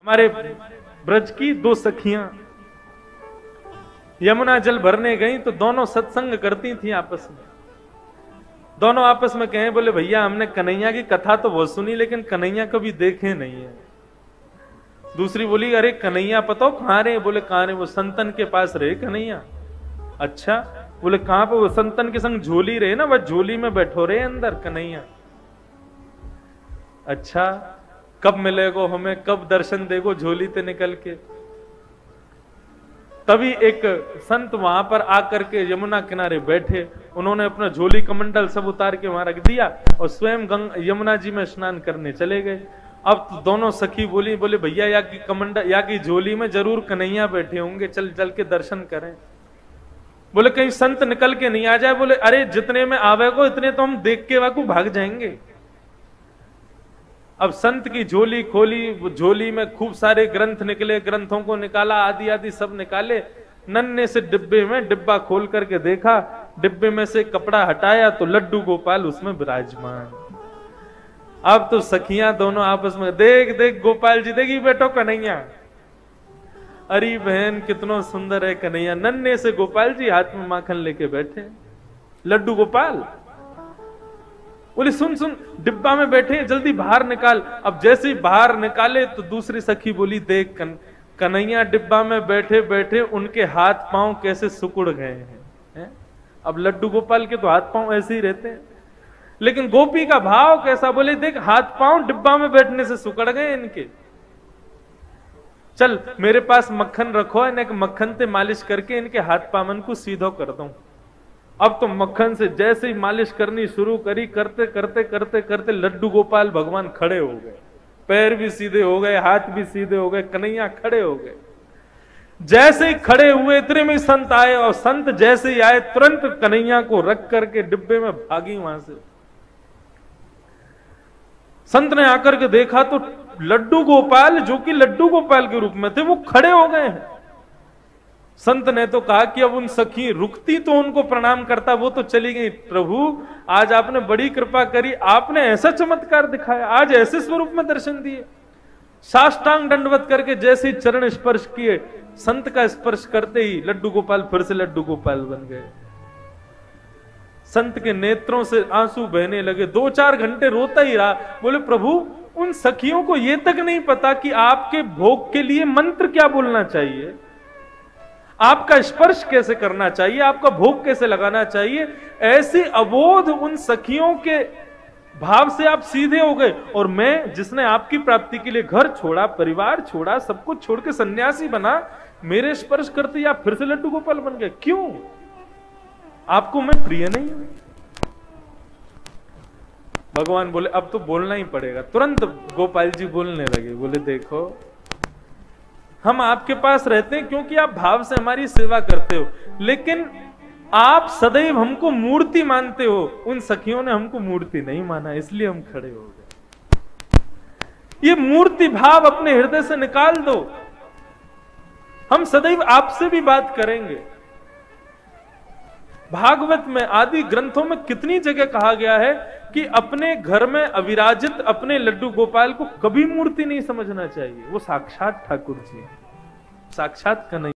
हमारे ब्रज की दो सखियां यमुना जल भरने गई तो दोनों सत्संग करती थी आपस में। दोनों आपस में कहे, बोले भैया हमने कन्हैया की कथा तो बहुत सुनी लेकिन कन्हैया कभी देखे नहीं है। दूसरी बोली, अरे कन्हैया पता हो कहां रहे? बोले कहां रहे? वो संतन के पास रहे कन्हैया। अच्छा, बोले कहां पे? वो संतन के संग झोली रहे ना, वह झोली में बैठो रहे अंदर कन्हैया। अच्छा, कब मिलेगो हमें, कब दर्शन देगो झोली ते निकल के? तभी एक संत वहां पर आकर के यमुना किनारे बैठे, उन्होंने अपना झोली कमंडल सब उतार के वहां रख दिया और स्वयं यमुना जी में स्नान करने चले गए। अब तो दोनों सखी बोली, बोले भैया या की कमंडल या की झोली में जरूर कन्हैया बैठे होंगे, चल चल के दर्शन करें। बोले कहीं संत निकल के नहीं आ जाए। बोले अरे जितने में आवे को इतने तो हम देख के वाकू भाग जाएंगे। अब संत की झोली खोली, झोली में खूब सारे ग्रंथ निकले, ग्रंथों को निकाला, आदि आदि सब निकाले। नन्हे से डिब्बे में डिब्बा खोल करके देखा, डिब्बे में से कपड़ा हटाया तो लड्डू गोपाल उसमें विराजमान। अब तो सखियां दोनों आपस में, देख देख गोपाल जी, देखी बेटो कन्हैया। अरे बहन कितना सुंदर है कन्हैया। नन्हे से गोपाल जी हाथ में माखन लेके बैठे, लड्डू गोपाल। बोले सुन सुन, डिब्बा में बैठे, जल्दी बाहर निकाल। अब जैसे ही बाहर निकाले तो दूसरी सखी बोली, देख कन्हैया डिब्बा में बैठे बैठे उनके हाथ पांव कैसे सिकुड़ गए हैं। अब लड्डू गोपाल के तो हाथ पांव ऐसे ही रहते हैं, लेकिन गोपी का भाव कैसा? बोले देख हाथ पांव डिब्बा में बैठने से सिकुड़ गए इनके। चल मेरे पास मक्खन रखो, इन्हें मक्खन से मालिश करके इनके हाथ पामन को सीधो कर दूं। अब तो मक्खन से जैसे ही मालिश करनी शुरू करी, करते करते करते करते लड्डू गोपाल भगवान खड़े हो गए, पैर भी सीधे हो गए, हाथ भी सीधे हो गए, कन्हैया खड़े हो गए। जैसे ही खड़े हुए इतने में संत आए, और संत जैसे ही आए तुरंत कन्हैया को रख करके डिब्बे में भागी वहां से। संत ने आकर के देखा तो लड्डू गोपाल, जो कि लड्डू गोपाल के रूप में थे, वो खड़े हो गए हैं। संत ने तो कहा कि अब उन सखी रुकती तो उनको प्रणाम करता, वो तो चली गई। प्रभु आज आपने बड़ी कृपा करी, आपने ऐसा चमत्कार दिखाया, आज ऐसे स्वरूप में दर्शन दिए। साष्टांग दंडवत करके जैसे ही चरण स्पर्श किए, संत का स्पर्श करते ही लड्डू गोपाल फिर से लड्डू गोपाल बन गए। संत के नेत्रों से आंसू बहने लगे, 2-4 घंटे रोता ही रहा। बोले प्रभु उन सखियों को यह तक नहीं पता कि आपके भोग के लिए मंत्र क्या बोलना चाहिए, आपका स्पर्श कैसे करना चाहिए, आपका भोग कैसे लगाना चाहिए। ऐसी अबोध उन सखियों के भाव से आप सीधे हो गए, और मैं जिसने आपकी प्राप्ति के लिए घर छोड़ा, परिवार छोड़ा, सब कुछ छोड़ के सन्यासी बना, मेरे स्पर्श करते ही आप फिर से लड्डू गोपाल बन गए। क्यों? आपको मैं प्रिय नहीं हूं? भगवान बोले अब तो बोलना ही पड़ेगा। तुरंत गोपाल जी बोलने लगे, बोले देखो हम आपके पास रहते हैं क्योंकि आप भाव से हमारी सेवा करते हो, लेकिन आप सदैव हमको मूर्ति मानते हो। उन सखियों ने हमको मूर्ति नहीं माना, इसलिए हम खड़े हो गए। ये मूर्ति भाव अपने हृदय से निकाल दो। हम सदैव आपसे भी बात करेंगे। भागवत में आदि ग्रंथों में कितनी जगह कहा गया है कि अपने घर में अविराजित अपने लड्डू गोपाल को कभी मूर्ति नहीं समझना चाहिए। वो साक्षात ठाकुर जी, साक्षात कन्हैया।